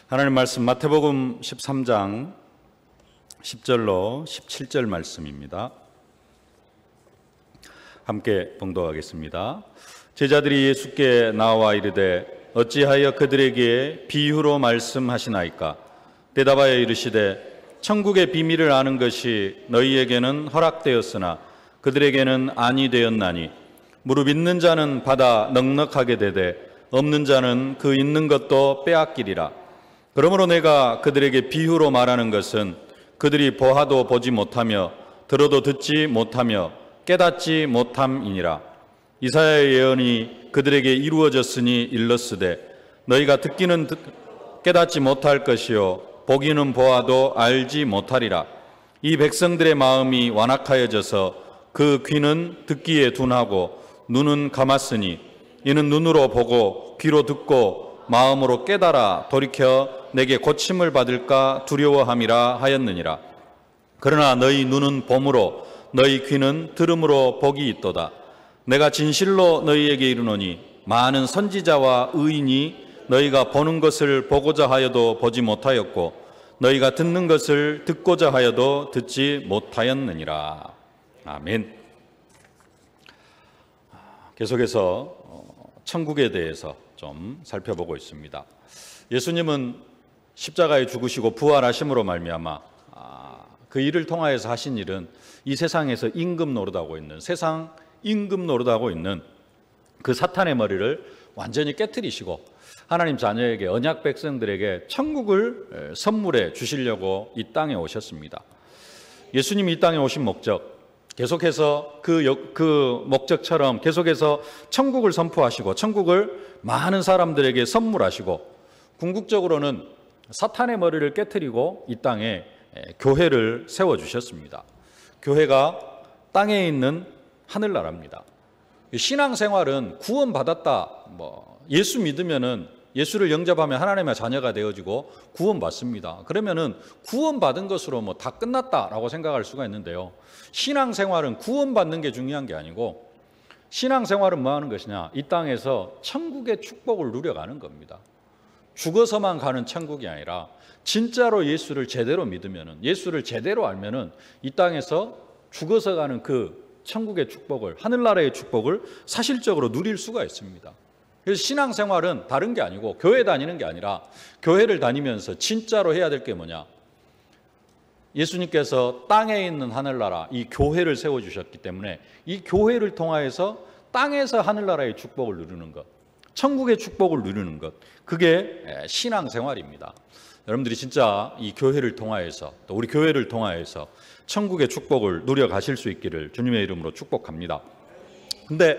하나님 말씀 마태복음 13장 10절로 17절 말씀입니다. 함께 봉독하겠습니다. 제자들이 예수께 나와 이르되 어찌하여 그들에게 비유로 말씀하시나이까? 대답하여 이르시되 천국의 비밀을 아는 것이 너희에게는 허락되었으나 그들에게는 아니 되었나니 무릎 있는 자는 받아 넉넉하게 되되 없는 자는 그 있는 것도 빼앗기리라. 그러므로 내가 그들에게 비유로 말하는 것은 그들이 보아도 보지 못하며 들어도 듣지 못하며 깨닫지 못함이니라. 이사야의 예언이 그들에게 이루어졌으니 일렀으되 너희가 듣기는 깨닫지 못할 것이요 보기는 보아도 알지 못하리라. 이 백성들의 마음이 완악하여져서 그 귀는 듣기에 둔하고 눈은 감았으니 이는 눈으로 보고 귀로 듣고 마음으로 깨달아 돌이켜 내게 고침을 받을까 두려워함이라 하였느니라. 그러나 너희 눈은 봄으로 너희 귀는 들음으로 복이 있도다. 내가 진실로 너희에게 이르노니 많은 선지자와 의인이 너희가 보는 것을 보고자 하여도 보지 못하였고 너희가 듣는 것을 듣고자 하여도 듣지 못하였느니라. 아멘. 계속해서 천국에 대해서 좀 살펴보고 있습니다. 예수님은 십자가에 죽으시고 부활하심으로 말미암아 그 일을 통하여서 하신 일은 이 세상에서 임금 노릇하고 있는 세상 임금 노릇하고 있는 그 사탄의 머리를 완전히 깨트리시고 하나님 자녀에게 언약 백성들에게 천국을 선물해 주시려고 이 땅에 오셨습니다. 예수님이 이 땅에 오신 목적 계속해서 그 목적처럼 계속해서 천국을 선포하시고 천국을 많은 사람들에게 선물하시고 궁극적으로는 사탄의 머리를 깨트리고 이 땅에 교회를 세워주셨습니다. 교회가 땅에 있는 하늘나라입니다. 신앙생활은 구원받았다, 예수 믿으면은 예수를 영접하면 하나님의 자녀가 되어지고 구원받습니다. 그러면은 구원받은 것으로 다 끝났다라고 생각할 수가 있는데요. 신앙생활은 구원받는 게 중요한 게 아니고 신앙생활은 뭐 하는 것이냐? 이 땅에서 천국의 축복을 누려가는 겁니다. 죽어서만 가는 천국이 아니라 진짜로 예수를 제대로 믿으면은 예수를 제대로 알면은 이 땅에서 죽어서 가는 그 천국의 축복을 하늘나라의 축복을 사실적으로 누릴 수가 있습니다. 그래서 신앙생활은 다른 게 아니고 교회 다니는 게 아니라 교회를 다니면서 진짜로 해야 될 게 뭐냐? 예수님께서 땅에 있는 하늘나라 이 교회를 세워주셨기 때문에 이 교회를 통하여서 땅에서 하늘나라의 축복을 누리는 것, 천국의 축복을 누리는 것, 그게 신앙생활입니다. 여러분들이 진짜 이 교회를 통하여서 또 우리 교회를 통하여서 천국의 축복을 누려가실 수 있기를 주님의 이름으로 축복합니다. 근데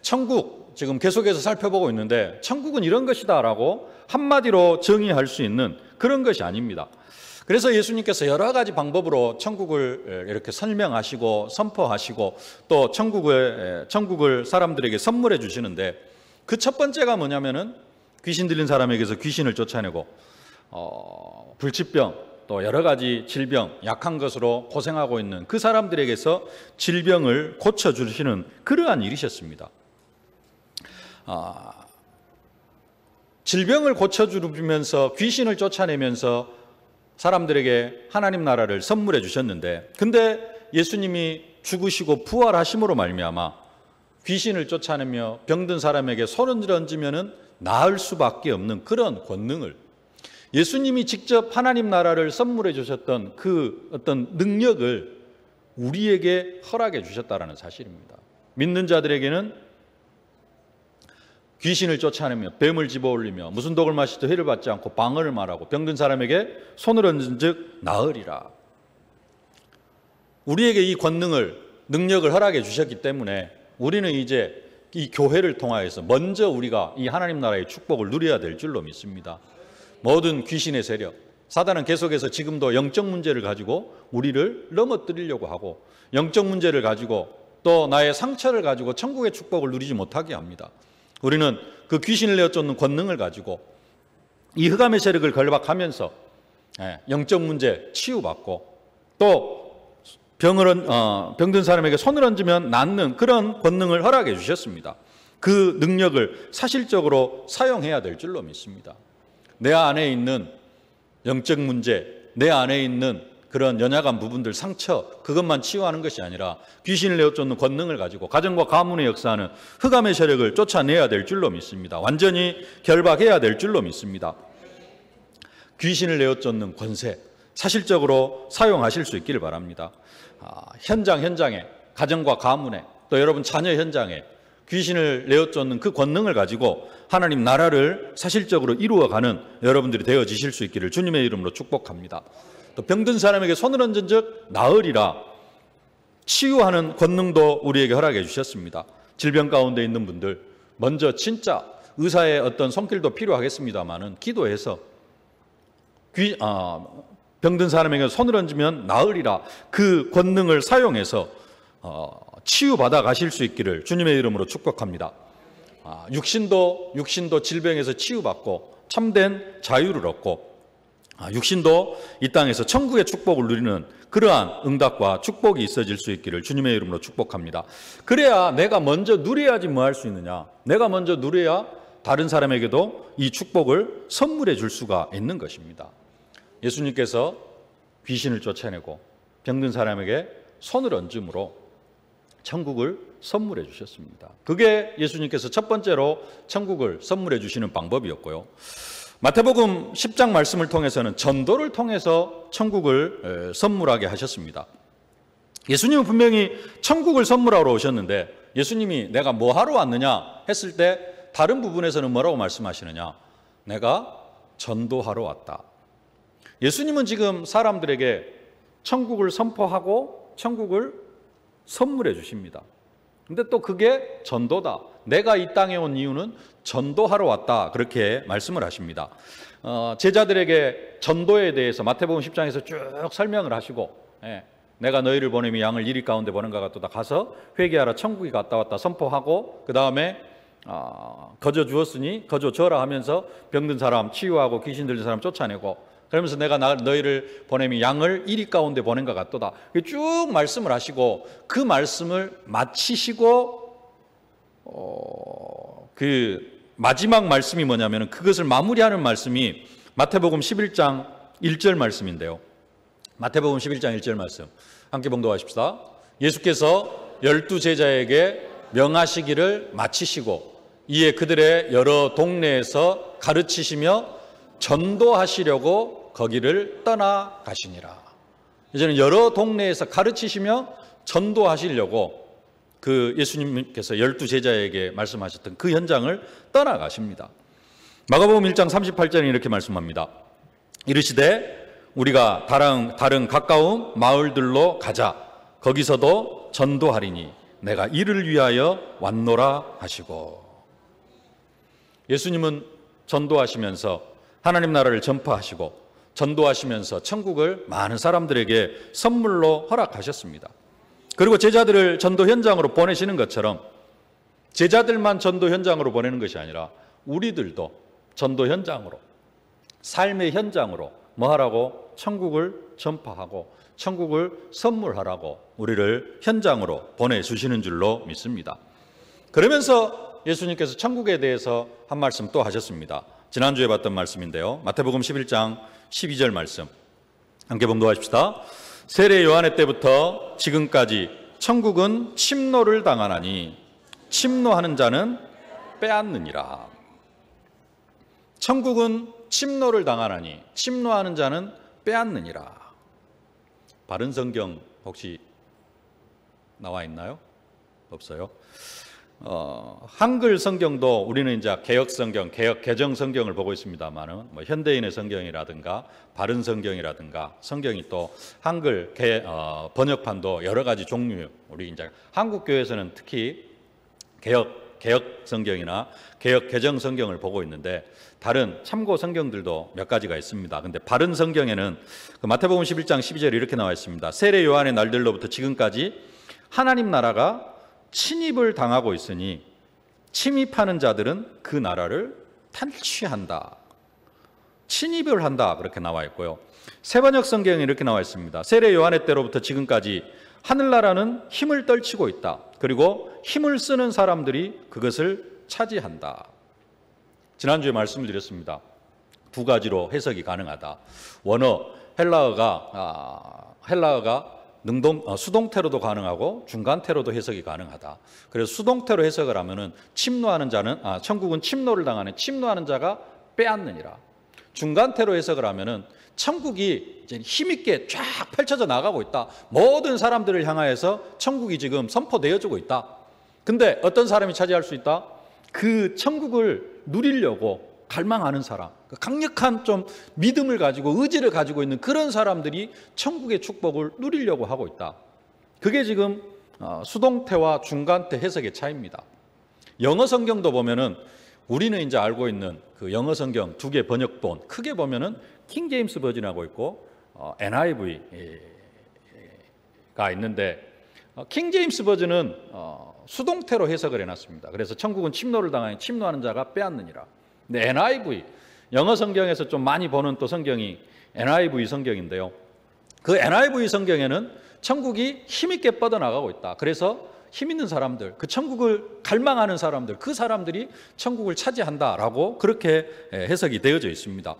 천국 지금 계속해서 살펴보고 있는데 천국은 이런 것이다라고 한마디로 정의할 수 있는 그런 것이 아닙니다. 그래서 예수님께서 여러 가지 방법으로 천국을 이렇게 설명하시고 선포하시고 또 천국을 사람들에게 선물해 주시는데 그 첫 번째가 뭐냐면은 귀신 들린 사람에게서 귀신을 쫓아내고 불치병 또 여러 가지 질병 약한 것으로 고생하고 있는 그 사람들에게서 질병을 고쳐주시는 그러한 일이셨습니다. 질병을 고쳐주면서 귀신을 쫓아내면서 사람들에게 하나님 나라를 선물해 주셨는데 근데 예수님이 죽으시고 부활하심으로 말미암아 귀신을 쫓아내며 병든 사람에게 손을 얹으면 나을 수밖에 없는 그런 권능을 예수님이 직접 하나님 나라를 선물해 주셨던 그 어떤 능력을 우리에게 허락해 주셨다는 사실입니다. 믿는 자들에게는 귀신을 쫓아내며 뱀을 집어올리며 무슨 독을 마시도 해를 받지 않고 방언을 말하고 병든 사람에게 손을 얹은 즉 나으리라. 우리에게 이 권능을 능력을 허락해 주셨기 때문에 우리는 이제 이 교회를 통하여서 먼저 우리가 이 하나님 나라의 축복을 누려야 될 줄로 믿습니다. 모든 귀신의 세력, 사단은 계속해서 지금도 영적 문제를 가지고 우리를 넘어뜨리려고 하고 영적 문제를 가지고 또 나의 상처를 가지고 천국의 축복을 누리지 못하게 합니다. 우리는 그 귀신을 내어쫓는 권능을 가지고 이 흑암의 세력을 결박하면서 영적 문제 치유받고 또 병든 사람에게 손을 얹으면 낫는 그런 권능을 허락해 주셨습니다. 그 능력을 사실적으로 사용해야 될 줄로 믿습니다. 내 안에 있는 영적 문제, 내 안에 있는 그런 연약한 부분들, 상처, 그것만 치유하는 것이 아니라 귀신을 내어쫓는 권능을 가지고 가정과 가문의 역사하는 흑암의 세력을 쫓아내야 될 줄로 믿습니다. 완전히 결박해야 될 줄로 믿습니다. 귀신을 내어쫓는 권세, 사실적으로 사용하실 수 있기를 바랍니다. 현장에, 가정과 가문에, 또 여러분 자녀 현장에 귀신을 내어쫓는 그 권능을 가지고 하나님 나라를 사실적으로 이루어가는 여러분들이 되어지실 수 있기를 주님의 이름으로 축복합니다. 또 병든 사람에게 손을 얹은 즉 나으리라, 치유하는 권능도 우리에게 허락해 주셨습니다. 질병 가운데 있는 분들, 먼저 진짜 의사의 어떤 손길도 필요하겠습니다만은 기도해서 병든 사람에게 손을 얹으면 나으리라, 그 권능을 사용해서 치유받아 가실 수 있기를 주님의 이름으로 축복합니다. 육신도 질병에서 치유받고 참된 자유를 얻고, 육신도 이 땅에서 천국의 축복을 누리는 그러한 응답과 축복이 있어질 수 있기를 주님의 이름으로 축복합니다. 그래야 내가 먼저 누려야지 뭐 할 수 있느냐, 내가 먼저 누려야 다른 사람에게도 이 축복을 선물해 줄 수가 있는 것입니다. 예수님께서 귀신을 쫓아내고 병든 사람에게 손을 얹음으로 천국을 선물해 주셨습니다. 그게 예수님께서 첫 번째로 천국을 선물해 주시는 방법이었고요. 마태복음 10장 말씀을 통해서는 전도를 통해서 천국을 선물하게 하셨습니다. 예수님은 분명히 천국을 선물하러 오셨는데 예수님이 내가 뭐 하러 왔느냐 했을 때 다른 부분에서는 뭐라고 말씀하시느냐, 내가 전도하러 왔다. 예수님은 지금 사람들에게 천국을 선포하고 천국을 선물해 주십니다. 근데 또 그게 전도다. 내가 이 땅에 온 이유는 전도하러 왔다. 그렇게 말씀을 하십니다. 제자들에게 전도에 대해서 마태복음 10장에서 쭉 설명을 하시고, 내가 너희를 보내며 양을 이리 가운데 보낸 것 같도다. 가서 회개하라, 천국이 갔다 왔다 선포하고, 그 다음에 거저 주었으니 거저 줘라 하면서 병든 사람 치유하고 귀신 들린 사람 쫓아내고, 그러면서 내가 너희를 보내며 양을 이리 가운데 보낸 것 같도다. 쭉 말씀을 하시고, 그 말씀을 마치시고 그 마지막 말씀이 뭐냐면 그것을 마무리하는 말씀이 마태복음 11장 1절 말씀인데요. 마태복음 11장 1절 말씀 함께 봉독하십시다. 예수께서 12제자에게 명하시기를 마치시고 이에 그들의 여러 동네에서 가르치시며 전도하시려고 거기를 떠나가시니라. 이제는 여러 동네에서 가르치시며 전도하시려고 그 예수님께서 12제자에게 말씀하셨던 그 현장을 떠나가십니다. 마가복음 1장 38절에 이렇게 말씀합니다. 이르시되 우리가 다른 가까운 마을들로 가자. 거기서도 전도하리니 내가 이를 위하여 왔노라 하시고. 예수님은 전도하시면서 하나님 나라를 전파하시고 전도하시면서 천국을 많은 사람들에게 선물로 허락하셨습니다. 그리고 제자들을 전도 현장으로 보내시는 것처럼 제자들만 전도 현장으로 보내는 것이 아니라 우리들도 전도 현장으로, 삶의 현장으로 뭐 하라고? 천국을 전파하고 천국을 선물하라고 우리를 현장으로 보내주시는 줄로 믿습니다. 그러면서 예수님께서 천국에 대해서 한 말씀 또 하셨습니다. 지난주에 봤던 말씀인데요. 마태복음 11장 12절 말씀 함께 봉독하십시다. 세례 요한의 때부터 지금까지 천국은 침노를 당하나니 침노하는 자는 빼앗느니라. 천국은 침노를 당하나니 침노하는 자는 빼앗느니라. 바른 성경 혹시 나와 있나요? 없어요? 한글 성경도 우리는 이제 개역 성경, 개역 개정 성경을 보고 있습니다만은 뭐 현대인의 성경이라든가 바른 성경이라든가 성경이 또 한글 번역판도 여러 가지 종류, 우리 이제 한국 교회에서는 특히 개역 성경이나 개역 개정 성경을 보고 있는데 다른 참고 성경들도 몇 가지가 있습니다. 근데 바른 성경에는 그 마태복음 11장 12절에 이렇게 나와 있습니다. 세례 요한의 날들로부터 지금까지 하나님 나라가 침입을 당하고 있으니 침입하는 자들은 그 나라를 탈취한다. 침입을 한다. 그렇게 나와 있고요. 새번역 성경에 이렇게 나와 있습니다. 세례 요한의 때로부터 지금까지 하늘나라는 힘을 떨치고 있다. 그리고 힘을 쓰는 사람들이 그것을 차지한다. 지난주에 말씀을 드렸습니다. 두 가지로 해석이 가능하다. 원어 헬라어가 수동태로도 가능하고 중간태로도 해석이 가능하다. 그래서 수동태로 해석을 하면은 침노하는 자는 천국은 침노를 당하는 침노하는 자가 빼앗느니라. 중간태로 해석을 하면은 천국이 이제 힘있게 쫙 펼쳐져 나가고 있다. 모든 사람들을 향하여서 천국이 지금 선포되어지고 있다. 근데 어떤 사람이 차지할 수 있다? 그 천국을 누리려고 갈망하는 사람, 강력한 좀 믿음을 가지고 의지를 가지고 있는 그런 사람들이 천국의 축복을 누리려고 하고 있다. 그게 지금 수동태와 중간태 해석의 차이입니다. 영어 성경도 보면은 우리는 이제 알고 있는 그 영어 성경 두 개 번역본 크게 보면은 킹 제임스 버전하고 있고 NIV가 있는데 킹 제임스 버전은 수동태로 해석을 해놨습니다. 그래서 천국은 침노를 당하니 침노하는 자가 빼앗느니라. 근데 NIV 영어 성경에서 좀 많이 보는 또 성경이 NIV 성경인데요. 그 NIV 성경에는 천국이 힘있게 뻗어나가고 있다. 그래서 힘 있는 사람들, 그 천국을 갈망하는 사람들, 그 사람들이 천국을 차지한다라고 그렇게 해석이 되어져 있습니다.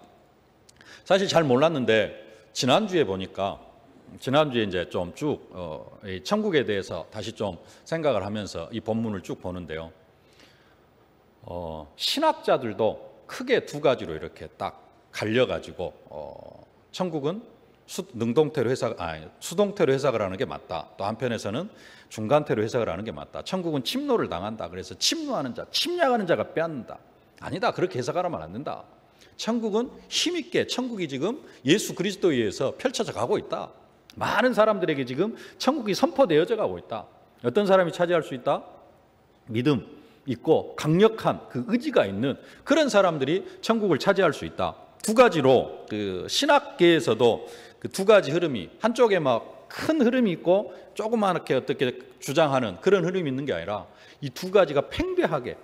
사실 잘 몰랐는데 지난주에 보니까 지난주에 이제 좀 쭉 천국에 대해서 다시 좀 생각을 하면서 이 본문을 쭉 보는데요. 신학자들도 크게 두 가지로 이렇게 딱 갈려가지고 천국은 수동태로 해석을 하는 게 맞다. 또 한편에서는 중간태로 해석을 하는 게 맞다. 천국은 침노를 당한다. 그래서 침노하는 자, 침략하는 자가 빼앗는다. 아니다. 그렇게 해석하면 안 된다. 천국은 힘있게 천국이 지금 예수 그리스도에 의해서 펼쳐져 가고 있다. 많은 사람들에게 지금 천국이 선포되어져 가고 있다. 어떤 사람이 차지할 수 있다? 믿음 있고 강력한 그 의지가 있는 그런 사람들이 천국을 차지할 수 있다. 두 가지로 그 신학계에서도 그 두 가지 흐름이 한쪽에 막 큰 흐름이 있고 조그맣게 어떻게 주장하는 그런 흐름이 있는 게 아니라 이 두 가지가 팽배하게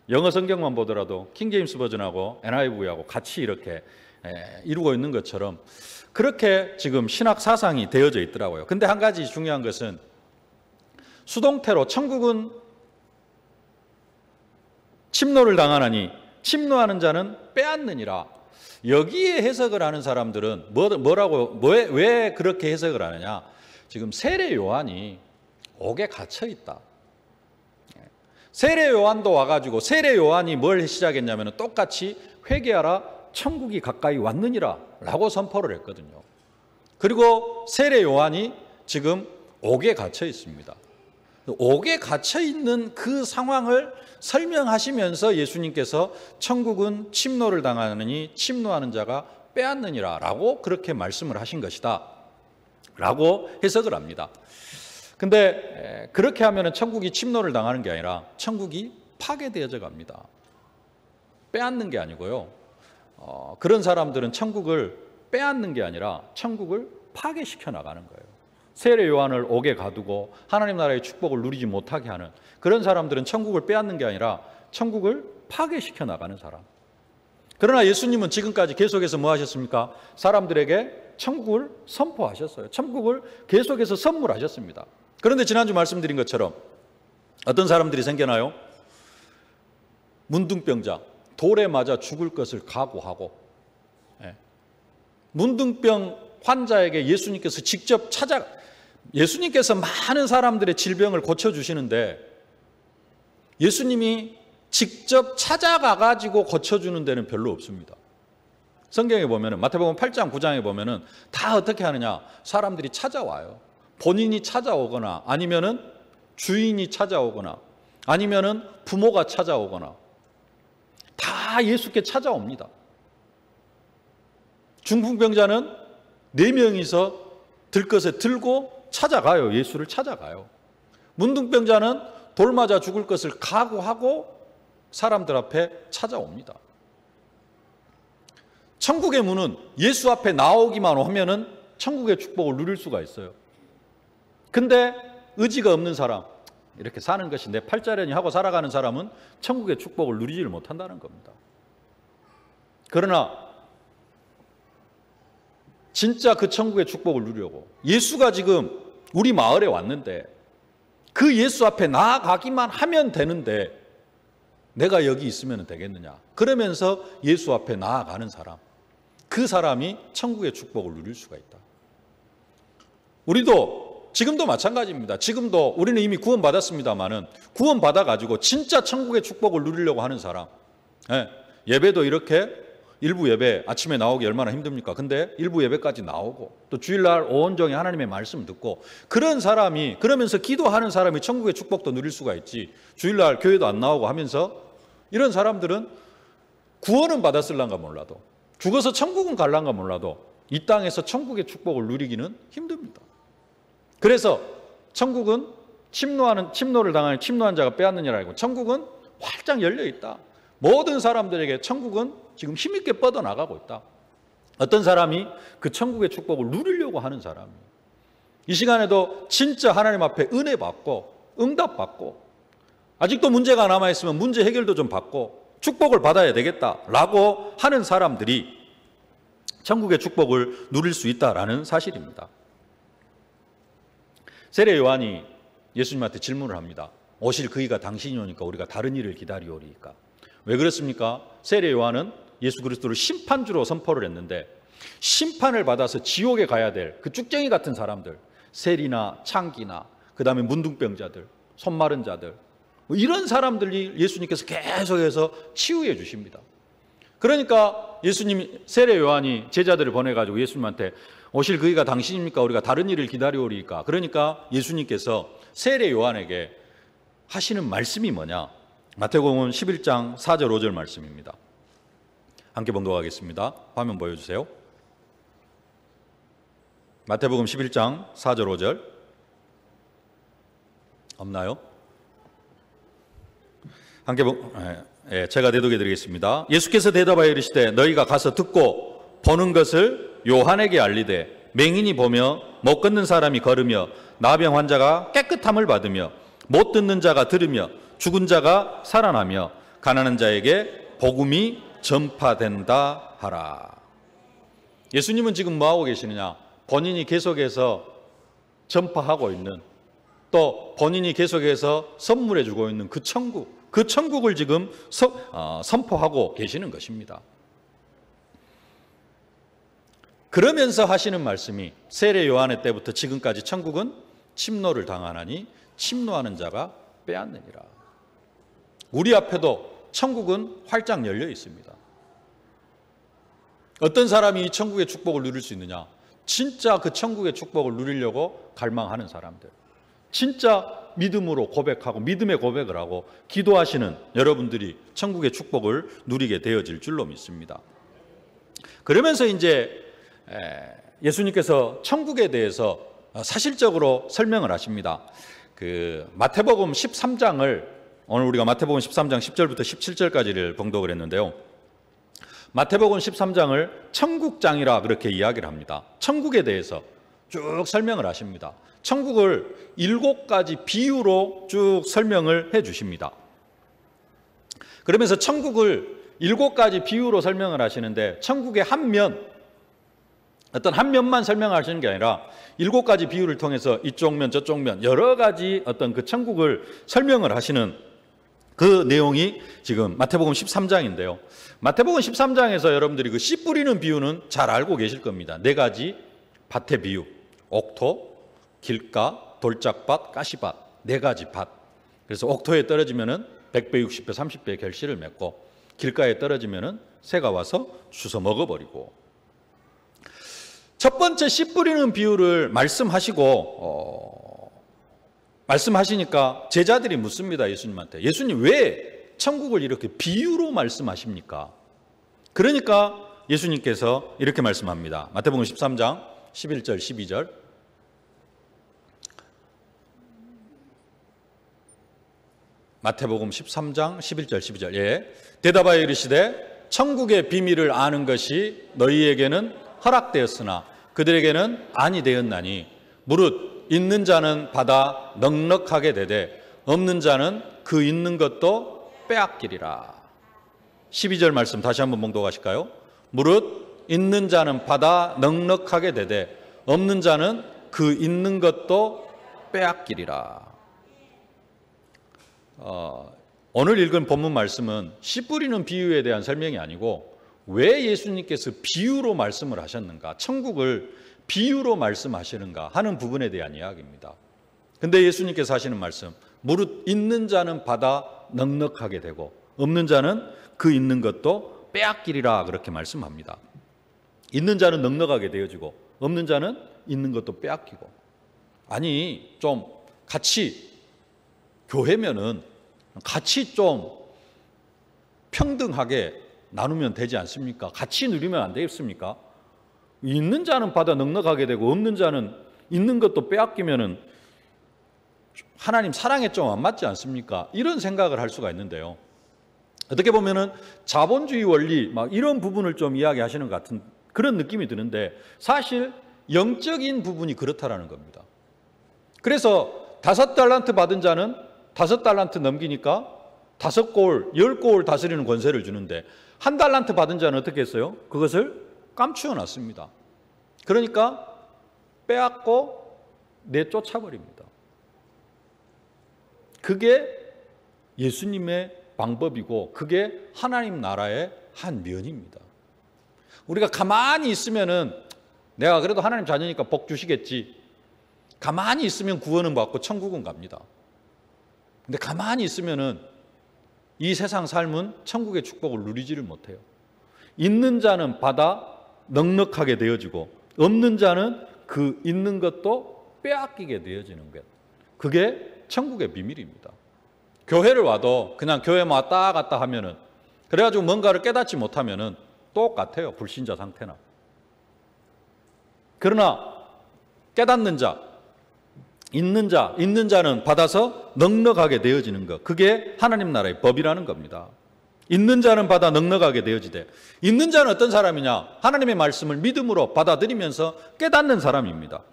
영어 성경만 보더라도 킹 제임스 버전하고 NIV하고 같이 이렇게 이루고 있는 것처럼 그렇게 지금 신학 사상이 되어져 있더라고요. 근데 한 가지 중요한 것은 수동태로 천국은 침노를 당하나니 침노하는 자는 빼앗느니라. 여기에 해석을 하는 사람들은 왜 그렇게 해석을 하느냐? 지금 세례 요한이 옥에 갇혀 있다. 세례 요한도 와가지고 세례 요한이 뭘 시작했냐면 똑같이 회개하라 천국이 가까이 왔느니라 라고 선포를 했거든요. 그리고 세례 요한이 지금 옥에 갇혀 있습니다. 옥에 갇혀 있는 그 상황을 설명하시면서 예수님께서 천국은 침노를 당하느니 침노하는 자가 빼앗느니라 라고 그렇게 말씀을 하신 것이다 라고 해석을 합니다. 근데 그렇게 하면 천국이 침노를 당하는 게 아니라 천국이 파괴되어져 갑니다. 빼앗는 게 아니고요. 그런 사람들은 천국을 빼앗는 게 아니라 천국을 파괴시켜 나가는 거예요. 세례 요한을 옥에 가두고 하나님 나라의 축복을 누리지 못하게 하는 그런 사람들은 천국을 빼앗는 게 아니라 천국을 파괴시켜 나가는 사람. 그러나 예수님은 지금까지 계속해서 뭐 하셨습니까? 사람들에게 천국을 선포하셨어요. 천국을 계속해서 선물하셨습니다. 그런데 지난주 말씀드린 것처럼 어떤 사람들이 생겨나요? 문둥병자, 돌에 맞아 죽을 것을 각오하고 문둥병 환자에게 예수님께서 직접 예수님께서 많은 사람들의 질병을 고쳐주시는데 예수님이 직접 찾아가가지고 고쳐주는 데는 별로 없습니다. 성경에 보면은 마태복음 8장 9장에 보면은 다 어떻게 하느냐? 사람들이 찾아와요. 본인이 찾아오거나 아니면은 주인이 찾아오거나 아니면은 부모가 찾아오거나 다 예수께 찾아옵니다. 중풍병자는 4명이서 들것에 들고 찾아가요. 예수를 찾아가요. 문둥병자는 돌 맞아 죽을 것을 각오하고 사람들 앞에 찾아옵니다. 천국의 문은 예수 앞에 나오기만 하면은 천국의 축복을 누릴 수가 있어요. 근데 의지가 없는 사람, 이렇게 사는 것이 내 팔자련이 하고 살아가는 사람은 천국의 축복을 누리지를 못한다는 겁니다. 그러나 진짜 그 천국의 축복을 누리려고 예수가 지금 우리 마을에 왔는데 그 예수 앞에 나아가기만 하면 되는데 내가 여기 있으면 되겠느냐. 그러면서 예수 앞에 나아가는 사람, 그 사람이 천국의 축복을 누릴 수가 있다. 우리도 지금도 마찬가지입니다. 지금도 우리는 이미 구원받았습니다마는 구원받아가지고 진짜 천국의 축복을 누리려고 하는 사람, 예배도 이렇게 일부 예배 아침에 나오기 얼마나 힘듭니까? 근데 일부 예배까지 나오고 또 주일날 온종일 하나님의 말씀 듣고 그런 사람이, 그러면서 기도하는 사람이 천국의 축복도 누릴 수가 있지, 주일날 교회도 안 나오고 하면서 이런 사람들은 구원은 받았을란가 몰라도, 죽어서 천국은 갈란가 몰라도 이 땅에서 천국의 축복을 누리기는 힘듭니다. 그래서 천국은 침노를 당하는 침노한 자가 빼앗느니라 하고, 천국은 활짝 열려 있다. 모든 사람들에게 천국은 지금 힘있게 뻗어나가고 있다. 어떤 사람이 그 천국의 축복을 누리려고 하는 사람이 이 시간에도 진짜 하나님 앞에 은혜 받고 응답 받고 아직도 문제가 남아있으면 문제 해결도 좀 받고 축복을 받아야 되겠다라고 하는 사람들이 천국의 축복을 누릴 수 있다라는 사실입니다. 세례 요한이 예수님한테 질문을 합니다. 오실 그이가 당신이 오니까 우리가 다른 일을 기다리오리이까. 왜 그렇습니까? 세례 요한은 예수 그리스도를 심판주로 선포를 했는데, 심판을 받아서 지옥에 가야 될 그 쭉쟁이 같은 사람들, 세리나 창기나 그 다음에 문둥병자들, 손 마른 자들, 이런 사람들이 예수님께서 계속해서 치유해 주십니다. 그러니까 예수님이, 세례 요한이 제자들을 보내가지고 예수님한테 오실 그이가 당신입니까? 우리가 다른 일을 기다려오리까. 그러니까 예수님께서 세례 요한에게 하시는 말씀이 뭐냐? 마태복음 11장 4절 5절 말씀입니다. 함께 봉독하겠습니다. 화면 보여주세요. 마태복음 11장 4절 5절 없나요? 함께 제가 대독해 드리겠습니다. 예수께서 대답하여 이르시되 너희가 가서 듣고 보는 것을 요한에게 알리되 맹인이 보며 못 걷는 사람이 걸으며 나병 환자가 깨끗함을 받으며 못 듣는 자가 들으며 죽은 자가 살아나며 가난한 자에게 복음이 전파된다 하라. 예수님은 지금 뭐하고 계시느냐? 본인이 계속해서 전파하고 있는, 또 본인이 계속해서 선물해 주고 있는 그 천국, 그 천국을 지금 선포하고 계시는 것입니다. 그러면서 하시는 말씀이 세례 요한의 때부터 지금까지 천국은 침노를 당하나니 침노하는 자가 빼앗느니라. 우리 앞에도 천국은 활짝 열려 있습니다. 어떤 사람이 이 천국의 축복을 누릴 수 있느냐? 진짜 그 천국의 축복을 누리려고 갈망하는 사람들, 진짜 믿음으로 고백하고 믿음의 고백을 하고 기도하시는 여러분들이 천국의 축복을 누리게 되어질 줄로 믿습니다. 그러면서 이제 예수님께서 천국에 대해서 사실적으로 설명을 하십니다. 그 마태복음 13장을, 오늘 우리가 마태복음 13장 10절부터 17절까지를 봉독을 했는데요. 마태복음 13장을 천국장이라 그렇게 이야기를 합니다. 천국에 대해서 쭉 설명을 하십니다. 천국을 7가지 비유로 쭉 설명을 해 주십니다. 그러면서 천국을 7가지 비유로 설명을 하시는데, 천국의 한 면, 어떤 한 면만 설명하시는 게 아니라 7가지 비유를 통해서 이쪽 면 저쪽 면 여러 가지 어떤 그 천국을 설명을 하시는 그 내용이 지금 마태복음 13장인데요. 마태복음 13장에서 여러분들이 그 씨 뿌리는 비유는 잘 알고 계실 겁니다. 4가지 밭의 비유, 옥토, 길가, 돌짝밭, 가시밭, 4가지 밭. 그래서 옥토에 떨어지면은 100배, 60배, 30배의 결실을 맺고, 길가에 떨어지면은 새가 와서 주워 먹어버리고. 첫 번째 씨 뿌리는 비유를 말씀하시니까 제자들이 묻습니다. 예수님한테. 예수님 왜 천국을 이렇게 비유로 말씀하십니까? 그러니까 예수님께서 이렇게 말씀합니다. 마태복음 13장 11절 12절. 마태복음 13장 11절 12절. 예. 대답하여 이르시되 천국의 비밀을 아는 것이 너희에게는 허락되었으나 그들에게는 아니 되었나니 무릇 있는 자는 받아 넉넉하게 되되 없는 자는 그 있는 것도 빼앗기리라. 12절 말씀 다시 한번 봉독하실까요? 무릇 있는 자는 받아 넉넉하게 되되 없는 자는 그 있는 것도 빼앗기리라. 오늘 읽은 본문 말씀은 씨 뿌리는 비유에 대한 설명이 아니고 왜 예수님께서 비유로 말씀을 하셨는가, 천국을 비유로 말씀하시는가 하는 부분에 대한 이야기입니다. 근데 예수님께서 하시는 말씀, 무릇 있는 자는 받아 넉넉하게 되고 없는 자는 그 있는 것도 빼앗기리라, 그렇게 말씀합니다. 있는 자는 넉넉하게 되어지고 없는 자는 있는 것도 빼앗기고. 아니, 좀 같이 교회면은 같이 좀 평등하게 나누면 되지 않습니까? 같이 누리면 안 되겠습니까? 있는 자는 받아 넉넉하게 되고 없는 자는 있는 것도 빼앗기면은 하나님 사랑에 좀 안 맞지 않습니까? 이런 생각을 할 수가 있는데요. 어떻게 보면은 자본주의 원리 막 이런 부분을 좀 이야기하시는 것 같은 그런 느낌이 드는데, 사실 영적인 부분이 그렇다라는 겁니다. 그래서 5달란트 받은 자는 5달란트 넘기니까 5골, 10골 다스리는 권세를 주는데, 1달란트 받은 자는 어떻게 했어요? 그것을 감추어 놨습니다. 그러니까 빼앗고 내쫓아버립니다. 그게 예수님의 방법이고 그게 하나님 나라의 한 면입니다. 우리가 가만히 있으면은 내가 그래도 하나님 자녀니까 복 주시겠지, 가만히 있으면 구원은 받고 천국은 갑니다. 근데 가만히 있으면은 이 세상 삶은 천국의 축복을 누리지를 못해요. 있는 자는 받아 넉넉하게 되어지고 없는 자는 그 있는 것도 빼앗기게 되어지는 것, 그게 천국의 비밀입니다. 교회를 와도 그냥 교회만 왔다 갔다 하면은, 그래가지고 뭔가를 깨닫지 못하면은 똑같아요, 불신자 상태나. 그러나 깨닫는 자, 있는 자는 받아서 넉넉하게 되어지는 것, 그게 하나님 나라의 법이라는 겁니다. 있는 자는 받아 넉넉하게 되어지되, 있는 자는 어떤 사람이냐? 하나님의 말씀을 믿음으로 받아들이면서 깨닫는 사람입니다.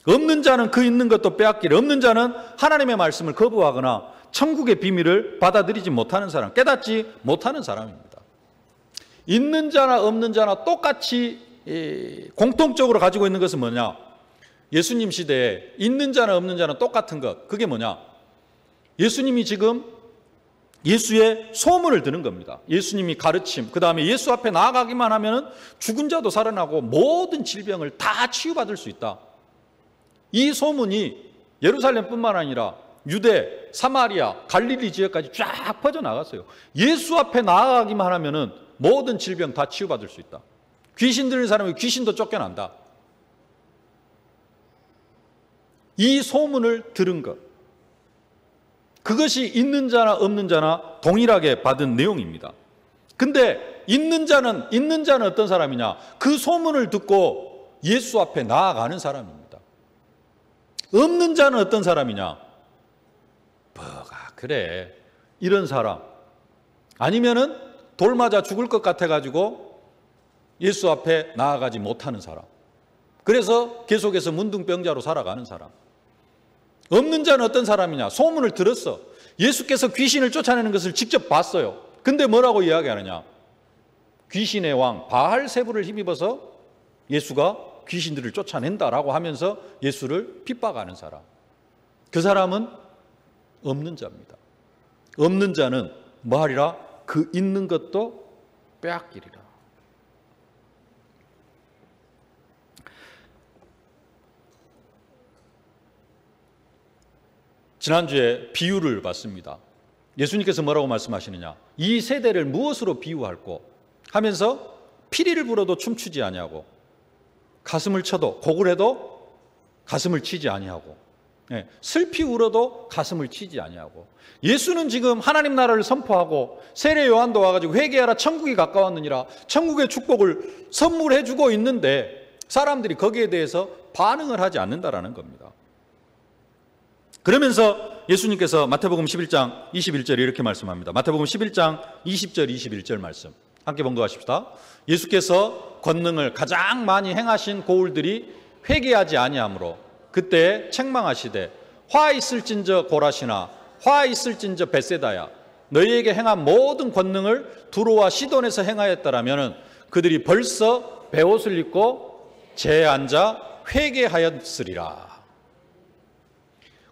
없는 자는 그 있는 것도 빼앗기를, 없는 자는 하나님의 말씀을 거부하거나 천국의 비밀을 받아들이지 못하는 사람, 깨닫지 못하는 사람입니다. 있는 자나 없는 자나 똑같이 공통적으로 가지고 있는 것은 뭐냐? 예수님 시대에 있는 자나 없는 자나 똑같은 것, 그게 뭐냐? 예수님이 지금 예수의 소문을 듣는 겁니다. 예수님이 가르침, 그 다음에 예수 앞에 나아가기만 하면 죽은 자도 살아나고 모든 질병을 다 치유받을 수 있다. 이 소문이 예루살렘뿐만 아니라 유대, 사마리아, 갈릴리 지역까지 쫙 퍼져나갔어요. 예수 앞에 나아가기만 하면 모든 질병 다 치유받을 수 있다. 귀신 들린 사람이 귀신도 쫓겨난다. 이 소문을 들은 것, 그것이 있는 자나 없는 자나 동일하게 받은 내용입니다. 근데 있는 자는 어떤 사람이냐? 그 소문을 듣고 예수 앞에 나아가는 사람입니다. 없는 자는 어떤 사람이냐? 뭐가 그래, 이런 사람. 아니면은 돌 맞아 죽을 것 같아가지고 예수 앞에 나아가지 못하는 사람. 그래서 계속해서 문둥병자로 살아가는 사람. 없는 자는 어떤 사람이냐? 소문을 들었어. 예수께서 귀신을 쫓아내는 것을 직접 봤어요. 근데 뭐라고 이야기하느냐? 귀신의 왕 바알세불을 힘입어서 예수가 귀신들을 쫓아낸다라고 하면서 예수를 핍박하는 사람. 그 사람은 없는 자입니다. 없는 자는 뭐하리라? 그 있는 것도 빼앗기리라. 지난주에 비유를 봤습니다. 예수님께서 뭐라고 말씀하시느냐? 이 세대를 무엇으로 비유할꼬? 하면서 피리를 불어도 춤추지 아니하고 가슴을 쳐도 곡을 해도 가슴을 치지 아니하고 슬피 울어도 가슴을 치지 아니하고. 예수는 지금 하나님 나라를 선포하고 세례 요한도 와가지고 회개하라 천국이 가까웠느니라 천국의 축복을 선물해 주고 있는데 사람들이 거기에 대해서 반응을 하지 않는다라는 겁니다. 그러면서 예수님께서 마태복음 11장 21절에 이렇게 말씀합니다. 마태복음 11장 20절 21절 말씀 함께 봉독하십시다. 예수께서 권능을 가장 많이 행하신 고울들이 회개하지 아니하므로 그때 책망하시되 화 있을진저 고라시나 화 있을진저 벳세다야 너희에게 행한 모든 권능을 두로와 시돈에서 행하였더라면 그들이 벌써 베옷을 입고 재에 앉아 회개하였으리라.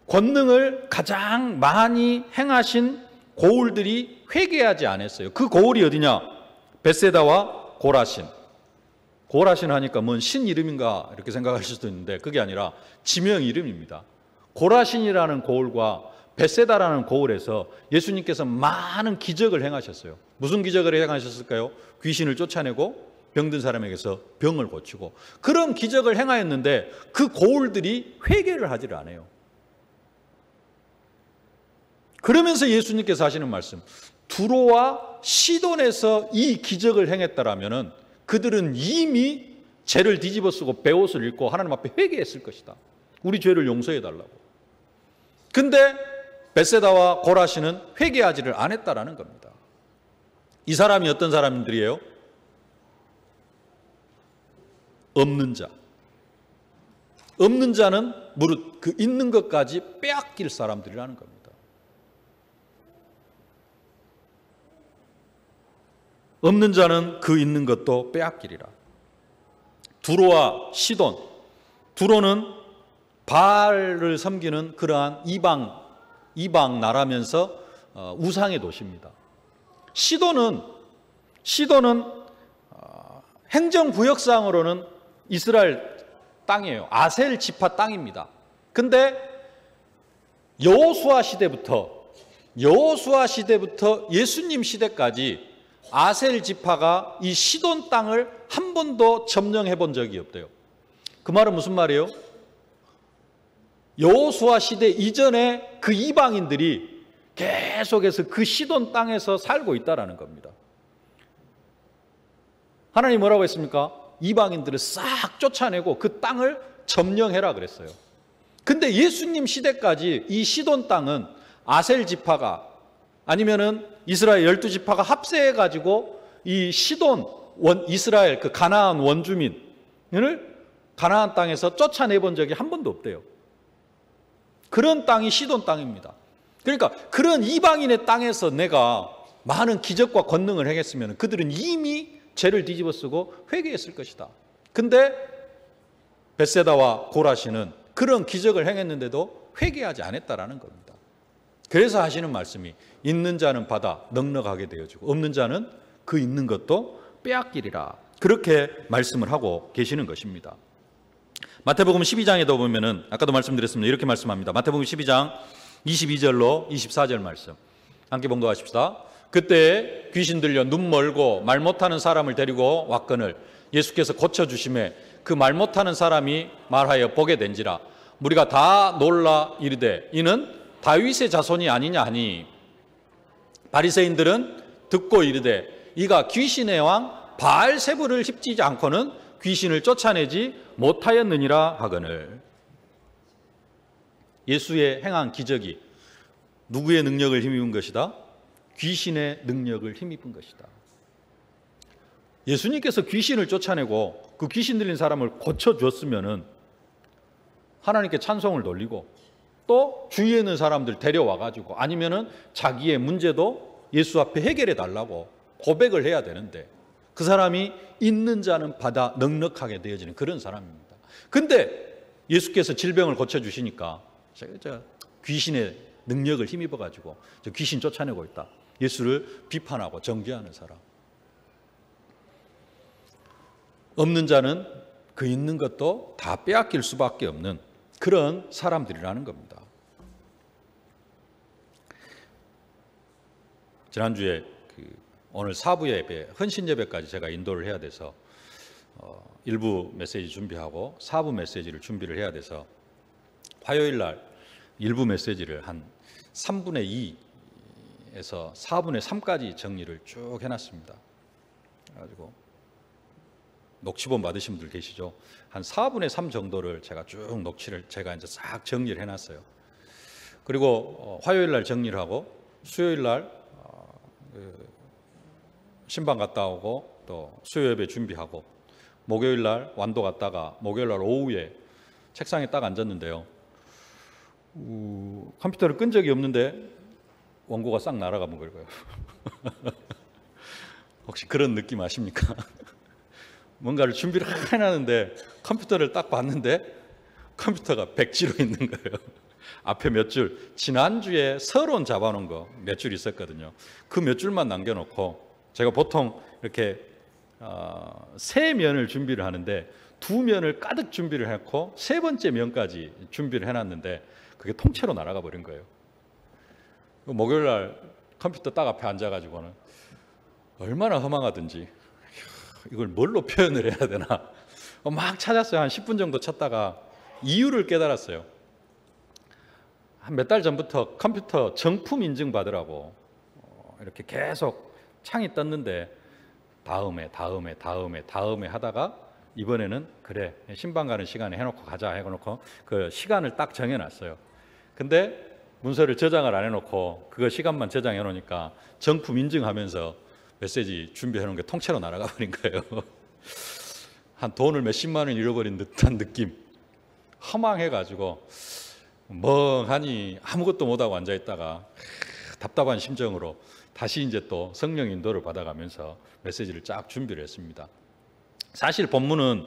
권능을 가장 많이 행하신 고울들이 회개하지 않았어요. 그 고울이 어디냐? 벳세다와 고라신. 고라신 하니까 뭔 신 이름인가 이렇게 생각하실 수도 있는데 그게 아니라 지명 이름입니다. 고라신이라는 고울과 벳세다라는 고울에서 예수님께서 많은 기적을 행하셨어요. 무슨 기적을 행하셨을까요? 귀신을 쫓아내고 병든 사람에게서 병을 고치고 그런 기적을 행하였는데 그 고울들이 회개를 하지를 않아요. 그러면서 예수님께서 하시는 말씀, 두로와 시돈에서 이 기적을 행했다라면은 그들은 이미 죄를 뒤집어 쓰고 베옷을 입고 하나님 앞에 회개했을 것이다. 우리 죄를 용서해 달라고. 근데 벳세다와 고라신은 회개하지를 않았다라는 겁니다. 이 사람이 어떤 사람들이에요? 없는 자. 없는 자는 무릇 그 있는 것까지 빼앗길 사람들이라는 겁니다. 없는 자는 그 있는 것도 빼앗기리라. 두로와 시돈. 두로는 바알을 섬기는 그러한 이방 나라면서 우상의 도시입니다. 시돈은 행정구역상으로는 이스라엘 땅이에요. 아셀 지파 땅입니다. 근데 여호수아 시대부터 예수님 시대까지 아셀 지파가 이 시돈 땅을 한 번도 점령해 본 적이 없대요. 그 말은 무슨 말이에요? 여호수아 시대 이전에 그 이방인들이 계속해서 그 시돈 땅에서 살고 있다라는 겁니다. 하나님 뭐라고 했습니까? 이방인들을 싹 쫓아내고 그 땅을 점령해라 그랬어요. 근데 예수님 시대까지 이 시돈 땅은 아셀 지파가 아니면은 이스라엘 12지파가 합세해가지고 이 시돈 이스라엘 그 가나안 원주민을 가나안 땅에서 쫓아내본 적이 한 번도 없대요. 그런 땅이 시돈 땅입니다. 그러니까 그런 이방인의 땅에서 내가 많은 기적과 권능을 행했으면 그들은 이미 죄를 뒤집어 쓰고 회개했을 것이다. 근데 벳세다와 고라신은 그런 기적을 행했는데도 회개하지 않았다라는 겁니다. 그래서 하시는 말씀이 있는 자는 받아 넉넉하게 되어지고 없는 자는 그 있는 것도 빼앗기리라. 그렇게 말씀을 하고 계시는 것입니다. 마태복음 12장에도 보면은 아까도 말씀드렸습니다. 이렇게 말씀합니다. 마태복음 12장 22절로 24절 말씀. 함께 봉독하십시다. 그때 귀신 들려 눈 멀고 말 못하는 사람을 데리고 왔거늘 예수께서 고쳐주심에 그 말 못하는 사람이 말하여 보게 된지라. 무리가 다 놀라 이르되 이는 다윗의 자손이 아니냐 하니 바리새인들은 듣고 이르되 이가 귀신의 왕 바알세불을 힙지지 않고는 귀신을 쫓아내지 못하였느니라 하거늘. 예수의 행한 기적이 누구의 능력을 힘입은 것이다? 귀신의 능력을 힘입은 것이다. 예수님께서 귀신을 쫓아내고 그 귀신 들린 사람을 고쳐줬으면은 하나님께 찬송을 돌리고 또 주위에 있는 사람들 데려와가지고 아니면은 자기의 문제도 예수 앞에 해결해 달라고 고백을 해야 되는데 그 사람이 있는 자는 받아 넉넉하게 되어지는 그런 사람입니다. 근데 예수께서 질병을 고쳐주시니까 귀신의 능력을 힘입어가지고 귀신 쫓아내고 있다. 예수를 비판하고 정죄하는 사람. 없는 자는 그 있는 것도 다 빼앗길 수밖에 없는 그런 사람들이라는 겁니다. 지난주에 오늘 4부 예배, 헌신 예배까지 제가 인도를 해야 돼서 일부 메시지 준비하고 4부 메시지를 준비를 해야 돼서 화요일 날 일부 메시지를 한 3분의 2에서 4분의 3까지 정리를 쭉 해놨습니다. 그래가지고 녹취본 받으신 분들 계시죠? 한 4분의 3 정도를 제가 쭉 녹취를 제가 이제 싹 정리를 해놨어요. 그리고 화요일 날 정리를 하고 수요일 날 신방 갔다 오고 또 수요 예배 준비하고 목요일 날 완도 갔다가 목요일 날 오후에 책상에 딱 앉았는데요. 컴퓨터를 끈 적이 없는데 원고가 싹 날아가 본 거예요. 혹시 그런 느낌 아십니까? 뭔가를 준비를 해놨는데 컴퓨터를 딱 봤는데 컴퓨터가 백지로 있는 거예요. 앞에 몇 줄, 지난주에 서론 잡아놓은 거 몇 줄 있었거든요. 그 몇 줄만 남겨놓고 제가 보통 이렇게 세 면을 준비를 하는데 두 면을 가득 준비를 했고 세 번째 면까지 준비를 해놨는데 그게 통째로 날아가 버린 거예요. 목요일 날 컴퓨터 딱 앞에 앉아가지고는 얼마나 허망하든지 이걸 뭘로 표현을 해야 되나 막 찾았어요. 한 10분 정도 찾다가 이유를 깨달았어요. 한 몇 달 전부터 컴퓨터 정품 인증 받으라고 이렇게 계속 창이 떴는데 다음에 하다가 이번에는 그래 신방 가는 시간에 해놓고 가자 해놓고 그 시간을 딱 정해놨어요. 근데 문서를 저장을 안 해놓고 그거 시간만 저장해 놓으니까 정품 인증하면서 메시지 준비해 놓은 게 통째로 날아가 버린 거예요. 한 돈을 몇십만 원 잃어버린 듯한 느낌. 허망해가지고 멍하니 아무것도 못하고 앉아있다가 답답한 심정으로 다시 이제 또 성령 인도를 받아가면서 메시지를 쫙 준비를 했습니다. 사실 본문은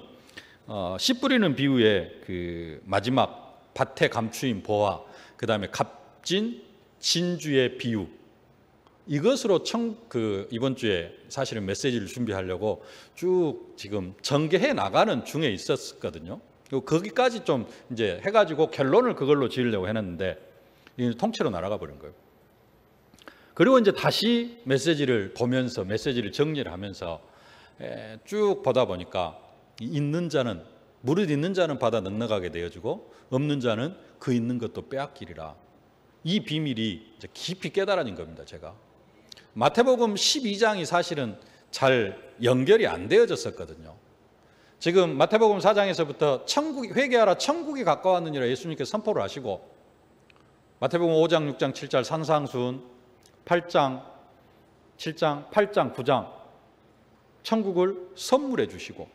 씨 뿌리는 비유의 그 마지막 밭의 감추인 보화, 그 다음에 값진 진주의 비유, 이것으로 이번 주에 사실은 메시지를 준비하려고 쭉 지금 전개해 나가는 중에 있었거든요. 거기까지 좀 이제 해가지고 결론을 그걸로 지으려고 해놨는데 이게 통째로 날아가 버린 거예요. 그리고 이제 다시 메시지를 보면서 메시지를 정리를 하면서 쭉 보다 보니까 있는 자는 무릇 있는 자는 받아 넉넉하게 되어주고 없는 자는 그 있는 것도 빼앗기리라. 이 비밀이 이제 깊이 깨달아진 겁니다. 제가 마태복음 12장이 사실은 잘 연결이 안 되어졌었거든요. 지금 마태복음 4장에서부터 회개하라 천국이 가까웠느니라 예수님께서 선포를 하시고 마태복음 5장, 6장, 7장 산상수훈 8장, 7장, 8장, 9장 천국을 선물해 주시고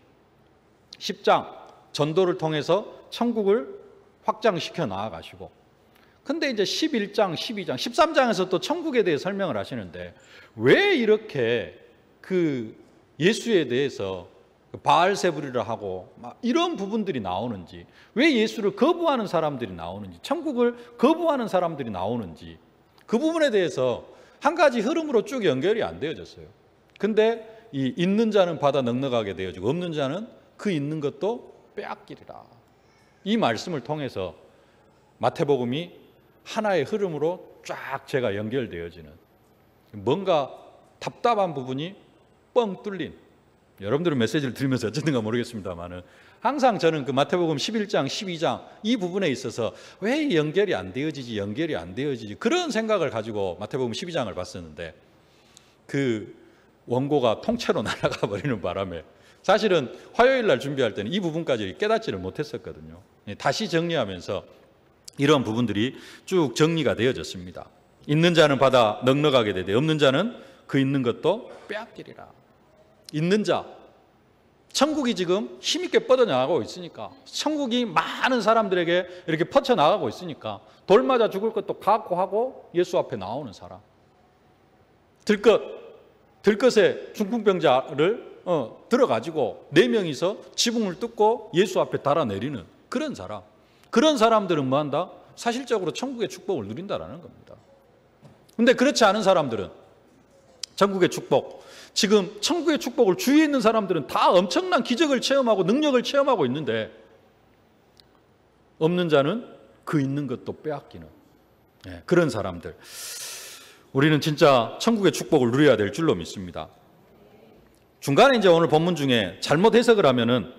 10장 전도를 통해서 천국을 확장시켜 나아가시고 근데 이제 11장, 12장, 13장에서 또 천국에 대해 설명을 하시는데 왜 이렇게 그 예수에 대해서 바알세불이라 하고 막 이런 부분들이 나오는지, 왜 예수를 거부하는 사람들이 나오는지, 천국을 거부하는 사람들이 나오는지 그 부분에 대해서 한 가지 흐름으로 쭉 연결이 안 되어졌어요. 근데 이 있는 자는 받아 넉넉하게 되어지고 없는 자는 그 있는 것도 빼앗기리라. 이 말씀을 통해서 마태복음이 하나의 흐름으로 쫙 제가 연결되어지는 뭔가 답답한 부분이 뻥 뚫린, 여러분들은 메시지를 들으면서 어쨌든가 모르겠습니다만은 항상 저는 그 마태복음 11장, 12장 이 부분에 있어서 왜 연결이 안 되어지지 그런 생각을 가지고 마태복음 12장을 봤었는데 그 원고가 통째로 날아가 버리는 바람에 사실은 화요일 날 준비할 때는 이 부분까지 깨닫지를 못했었거든요. 다시 정리하면서 이런 부분들이 쭉 정리가 되어졌습니다. 있는 자는 받아 넉넉하게 되되 없는 자는 그 있는 것도 빼앗기리라. 있는 자, 천국이 지금 힘있게 뻗어나가고 있으니까, 천국이 많은 사람들에게 이렇게 퍼쳐나가고 있으니까 돌 맞아 죽을 것도 각오하고 예수 앞에 나오는 사람, 들것에 중풍병자를 들어가지고 4명이서 지붕을 뚫고 예수 앞에 달아내리는 그런 사람, 그런 사람들은 뭐한다? 사실적으로 천국의 축복을 누린다라는 겁니다. 근데 그렇지 않은 사람들은 천국의 축복, 지금 천국의 축복을 주위에 있는 사람들은 다 엄청난 기적을 체험하고 능력을 체험하고 있는데 없는 자는 그 있는 것도 빼앗기는 그런 사람들, 우리는 진짜 천국의 축복을 누려야 될 줄로 믿습니다. 중간에 이제 오늘 본문 중에 잘못 해석을 하면은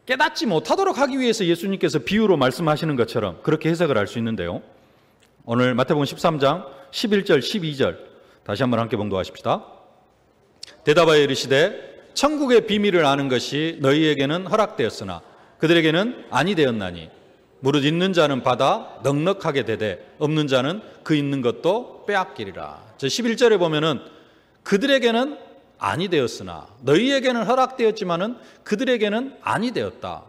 깨닫지 못하도록 하기 위해서 예수님께서 비유로 말씀하시는 것처럼 그렇게 해석을 할 수 있는데요. 오늘 마태복음 13장 11절 12절 다시 한번 함께 봉독하십시다. 대답하여 이르시되 천국의 비밀을 아는 것이 너희에게는 허락되었으나 그들에게는 아니 되었나니 무릇 있는 자는 받아 넉넉하게 되되 없는 자는 그 있는 것도 빼앗기리라. 저 11절에 보면은 그들에게는 아니 되었으나 너희에게는 허락되었지만은 그들에게는 아니 되었다.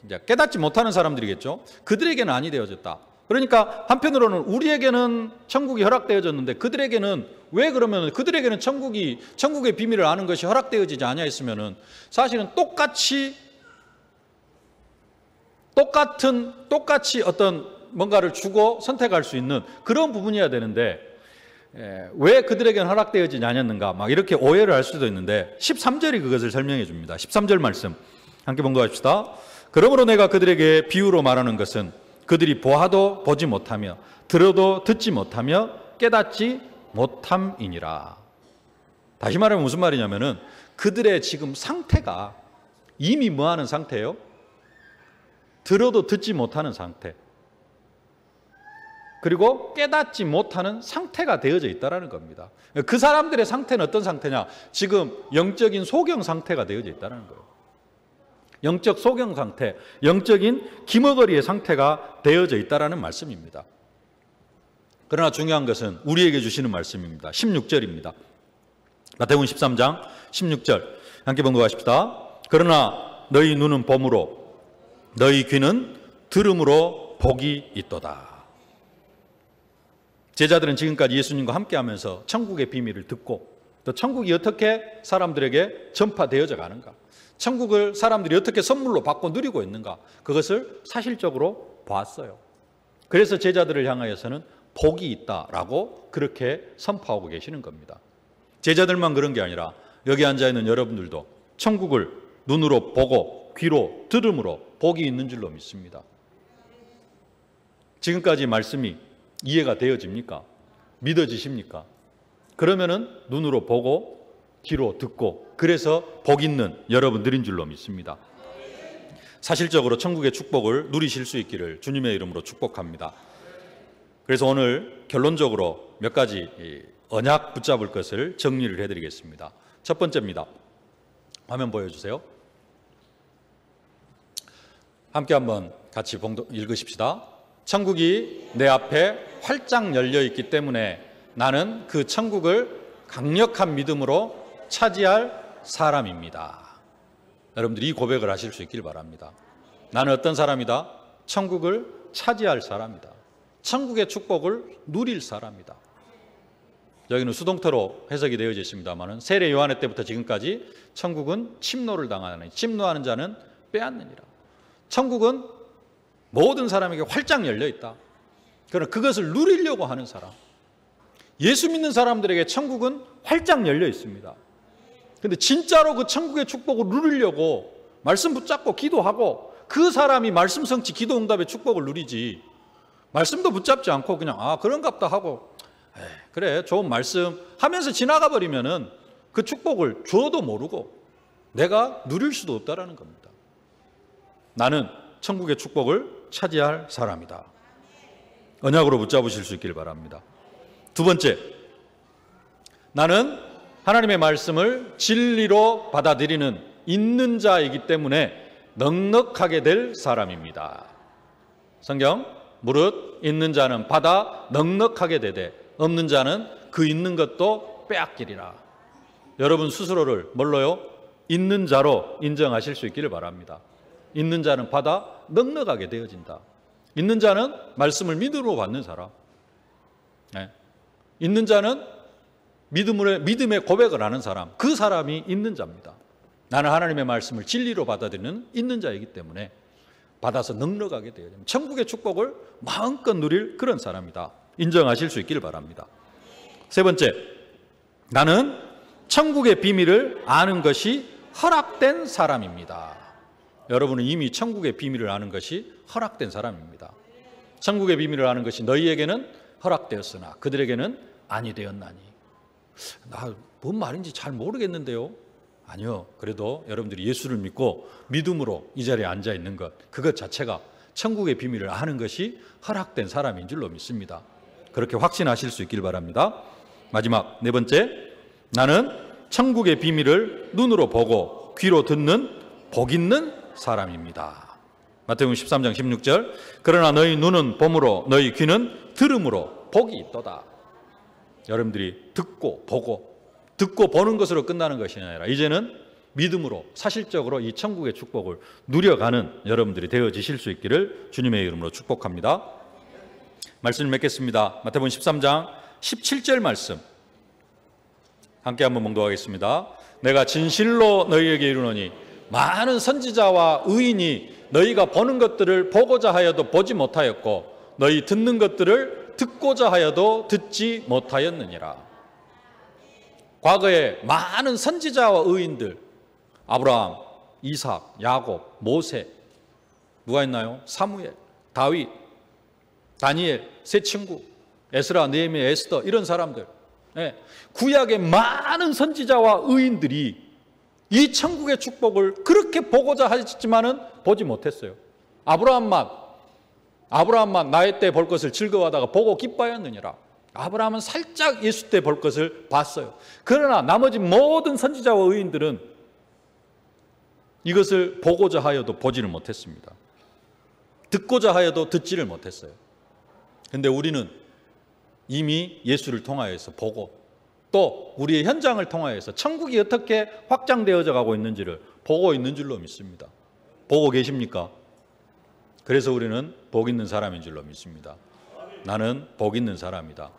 이제 깨닫지 못하는 사람들이겠죠. 그들에게는 아니 되어졌다. 그러니까 한편으로는 우리에게는 천국이 허락되어졌는데 그들에게는, 왜 그러면 그들에게는 천국의 비밀을 아는 것이 허락되어지지 아니하였으면은 사실은 똑같이 똑같이 어떤 뭔가를 주고 선택할 수 있는 그런 부분이어야 되는데 왜 그들에게는 허락되어지지 않았는가 막 이렇게 오해를 할 수도 있는데 13절이 그것을 설명해 줍니다. 13절 말씀 함께 봉독합시다. 그러므로 내가 그들에게 비유로 말하는 것은 그들이 보아도 보지 못하며 들어도 듣지 못하며 깨닫지 못함이니라. 다시 말하면 무슨 말이냐면은 그들의 지금 상태가 이미 뭐하는 상태예요? 들어도 듣지 못하는 상태, 그리고 깨닫지 못하는 상태가 되어져 있다는 겁니다. 그 사람들의 상태는 어떤 상태냐? 지금 영적인 소경 상태가 되어져 있다는 거예요. 영적 소경 상태, 영적인 기머거리의 상태가 되어져 있다는 말씀입니다. 그러나 중요한 것은 우리에게 주시는 말씀입니다. 16절입니다. 마태복음 13장 16절 함께 봉독하십시다. 그러나 너희 눈은 봄으로 너희 귀는 들음으로 복이 있도다. 제자들은 지금까지 예수님과 함께하면서 천국의 비밀을 듣고 또 천국이 어떻게 사람들에게 전파되어져 가는가, 천국을 사람들이 어떻게 선물로 받고 누리고 있는가, 그것을 사실적으로 봤어요. 그래서 제자들을 향하여서는 복이 있다라고 그렇게 선포하고 계시는 겁니다. 제자들만 그런 게 아니라 여기 앉아있는 여러분들도 천국을 눈으로 보고 귀로 들음으로 복이 있는 줄로 믿습니다. 지금까지 말씀이 이해가 되어집니까? 믿어지십니까? 그러면은 눈으로 보고 귀로 듣고 그래서 복 있는 여러분들인 줄로 믿습니다. 사실적으로 천국의 축복을 누리실 수 있기를 주님의 이름으로 축복합니다. 그래서 오늘 결론적으로 몇 가지 언약 붙잡을 것을 정리를 해드리겠습니다. 첫 번째입니다. 화면 보여주세요. 함께 한번 같이 읽으십시다. 천국이 내 앞에 활짝 열려 있기 때문에 나는 그 천국을 강력한 믿음으로 차지할 사람입니다. 여러분들이 이 고백을 하실 수 있길 바랍니다. 나는 어떤 사람이다? 천국을 차지할 사람이다. 천국의 축복을 누릴 사람이다. 여기는 수동태로 해석이 되어져 있습니다만 세례 요한의 때부터 지금까지 천국은 침노를 당하는, 침노하는 자는 빼앗느니라. 천국은 모든 사람에게 활짝 열려 있다. 그러나 그것을 누리려고 하는 사람, 예수 믿는 사람들에게 천국은 활짝 열려 있습니다. 그런데 진짜로 그 천국의 축복을 누리려고 말씀 붙잡고 기도하고 그 사람이 말씀 성취 기도 응답의 축복을 누리지, 말씀도 붙잡지 않고 그냥 그런갑다 하고 그래 좋은 말씀 하면서 지나가 버리면은 그 축복을 줘도 모르고 내가 누릴 수도 없다라는 겁니다. 나는 천국의 축복을 차지할 사람이다. 언약으로 붙잡으실 수 있길 바랍니다. 두 번째, 나는 하나님의 말씀을 진리로 받아들이는 있는 자이기 때문에 넉넉하게 될 사람입니다. 성경 무릇 있는 자는 받아 넉넉하게 되되 없는 자는 그 있는 것도 빼앗기리라. 여러분 스스로를 뭘로요? 있는 자로 인정하실 수 있기를 바랍니다. 있는 자는 받아 넉넉하게 되어진다. 있는 자는 말씀을 믿음으로 받는 사람, 있는 자는 믿음의 고백을 하는 사람, 그 사람이 있는 자입니다. 나는 하나님의 말씀을 진리로 받아들이는 있는 자이기 때문에 받아서 넉넉하게 되어야 됩니다. 천국의 축복을 마음껏 누릴 그런 사람이다. 인정하실 수 있기를 바랍니다. 세 번째, 나는 천국의 비밀을 아는 것이 허락된 사람입니다. 여러분은 이미 천국의 비밀을 아는 것이 허락된 사람입니다. 천국의 비밀을 아는 것이 너희에게는 허락되었으나 그들에게는 아니 되었나니. 나 뭔 말인지 잘 모르겠는데요. 아니요. 그래도 여러분들이 예수를 믿고 믿음으로 이 자리에 앉아 있는 것, 그것 자체가 천국의 비밀을 아는 것이 허락된 사람인 줄로 믿습니다. 그렇게 확신하실 수 있길 바랍니다. 마지막 네 번째, 나는 천국의 비밀을 눈으로 보고 귀로 듣는 복 있는 사람입니다. 마태복음 13장 16절, 그러나 너희 눈은 봄으로 너희 귀는 들음으로 복이 있도다. 여러분들이 듣고 보는 것으로 끝나는 것이 아니라 이제는 믿음으로 사실적으로 이 천국의 축복을 누려가는 여러분들이 되어지실 수 있기를 주님의 이름으로 축복합니다. 말씀을 맺겠습니다. 마태복음 13장 17절 말씀 함께 한번 봉독하겠습니다. 내가 진실로 너희에게 이르노니 많은 선지자와 의인이 너희가 보는 것들을 보고자 하여도 보지 못하였고 너희 듣는 것들을 듣고자 하여도 듣지 못하였느니라. 과거에 많은 선지자와 의인들, 아브라함, 이삭, 야곱, 모세, 누가 있나요? 사무엘, 다윗, 다니엘, 세 친구, 에스라, 느헤미야, 에스더, 이런 사람들, 구약의 많은 선지자와 의인들이 이 천국의 축복을 그렇게 보고자 하셨지만은 보지 못했어요. 아브라함만 나의 때 볼 것을 즐거워하다가 보고 기뻐하였느니라. 아브라함은 살짝 예수 때 볼 것을 봤어요. 그러나 나머지 모든 선지자와 의인들은 이것을 보고자 하여도 보지를 못했습니다. 듣고자 하여도 듣지를 못했어요. 그런데 우리는 이미 예수를 통하여서 보고 또 우리의 현장을 통하여서 천국이 어떻게 확장되어져 가고 있는지를 보고 있는 줄로 믿습니다. 보고 계십니까? 그래서 우리는 복 있는 사람인 줄로 믿습니다. 나는 복 있는 사람이다.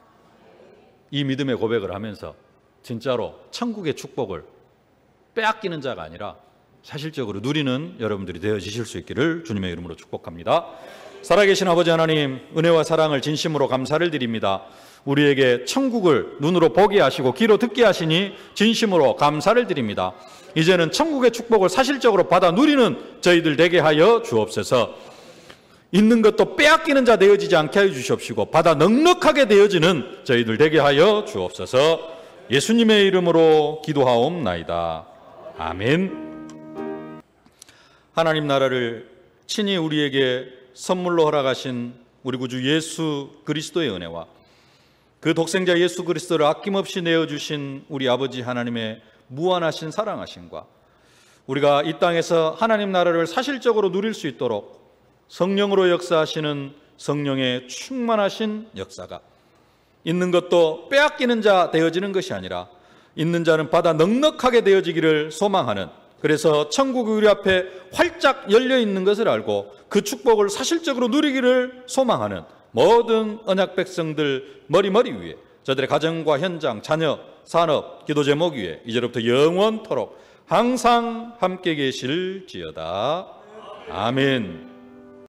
이 믿음의 고백을 하면서 진짜로 천국의 축복을 빼앗기는 자가 아니라 사실적으로 누리는 여러분들이 되어지실 수 있기를 주님의 이름으로 축복합니다. 살아계신 아버지 하나님, 은혜와 사랑을 진심으로 감사를 드립니다. 우리에게 천국을 눈으로 보게 하시고 귀로 듣게 하시니 진심으로 감사를 드립니다. 이제는 천국의 축복을 사실적으로 받아 누리는 저희들 되게 하여 주옵소서. 있는 것도 빼앗기는 자 되어지지 않게 하여 주시옵시고 받아 넉넉하게 되어지는 저희들 되게 하여 주옵소서. 예수님의 이름으로 기도하옵나이다. 아멘. 하나님 나라를 친히 우리에게 선물로 허락하신 우리 구주 예수 그리스도의 은혜와 그 독생자 예수 그리스도를 아낌없이 내어주신 우리 아버지 하나님의 무한하신 사랑하심과 우리가 이 땅에서 하나님 나라를 사실적으로 누릴 수 있도록 성령으로 역사하시는 성령의 충만하신 역사가 있는 것도 빼앗기는 자 되어지는 것이 아니라 있는 자는 받아 넉넉하게 되어지기를 소망하는, 그래서 천국이 우리 앞에 활짝 열려 있는 것을 알고 그 축복을 사실적으로 누리기를 소망하는 모든 언약 백성들 머리머리 위에 저들의 가정과 현장, 자녀, 산업, 기도 제목 위에 이제로부터 영원토록 항상 함께 계실지어다. 아멘.